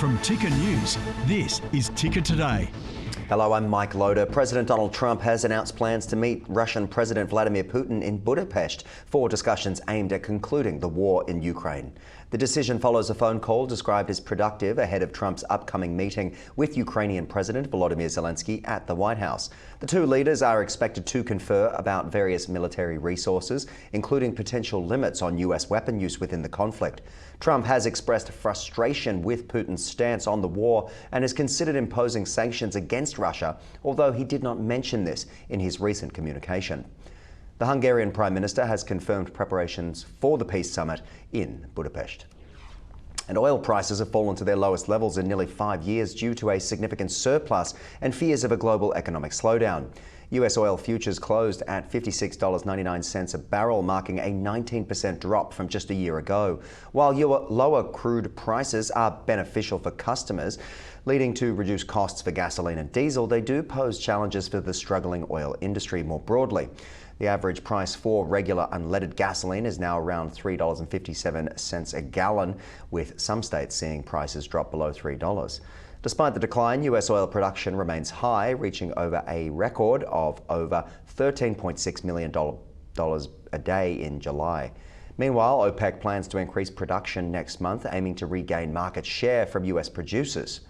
From Ticker News, this is Ticker Today. Hello, I'm Mike Loder. President Donald Trump has announced plans to meet Russian President Vladimir Putin in Budapest for discussions aimed at concluding the war in Ukraine. The decision follows a phone call described as productive ahead of Trump's upcoming meeting with Ukrainian President Volodymyr Zelensky at the White House. The two leaders are expected to confer about various military resources, including potential limits on US weapon use within the conflict. Trump has expressed frustration with Putin's stance on the war and has considered imposing sanctions against Russia, although he did not mention this in his recent communication. The Hungarian Prime Minister has confirmed preparations for the peace summit in Budapest. And oil prices have fallen to their lowest levels in nearly 5 years due to a significant surplus and fears of a global economic slowdown. US oil futures closed at $56.99 a barrel, marking a 19% drop from just a year ago. While lower crude prices are beneficial for customers, leading to reduced costs for gasoline and diesel, they do pose challenges for the struggling oil industry more broadly. The average price for regular unleaded gasoline is now around $3.57 a gallon, with some states seeing prices drop below $3. Despite the decline, US oil production remains high, reaching over a record of over $13.6 million a day in July. Meanwhile, OPEC plans to increase production next month, aiming to regain market share from US producers.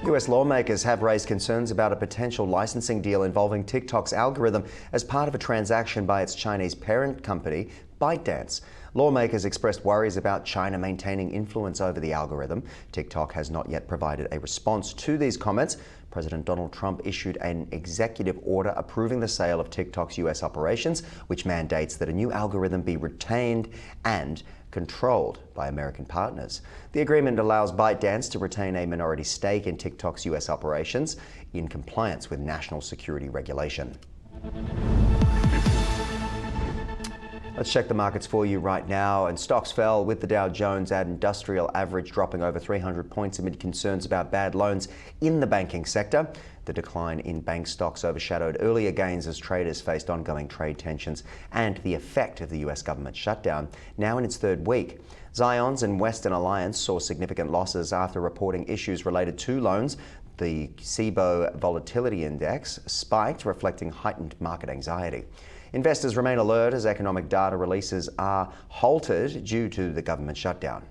US lawmakers have raised concerns about a potential licensing deal involving TikTok's algorithm as part of a transaction by its Chinese parent company, ByteDance. Lawmakers expressed worries about China maintaining influence over the algorithm. TikTok has not yet provided a response to these comments. President Donald Trump issued an executive order approving the sale of TikTok's US operations, which mandates that a new algorithm be retained and controlled by American partners. The agreement allows ByteDance to retain a minority stake in TikTok's US operations in compliance with national security regulation. Let's check the markets for you right now, and stocks fell with the Dow Jones Industrial Average dropping over 300 points amid concerns about bad loans in the banking sector. The decline in bank stocks overshadowed earlier gains as traders faced ongoing trade tensions and the effect of the US government shutdown, now in its third week. Zions and Western Alliance saw significant losses after reporting issues related to loans. The SIBO Volatility Index spiked, reflecting heightened market anxiety. Investors remain alert as economic data releases are halted due to the government shutdown.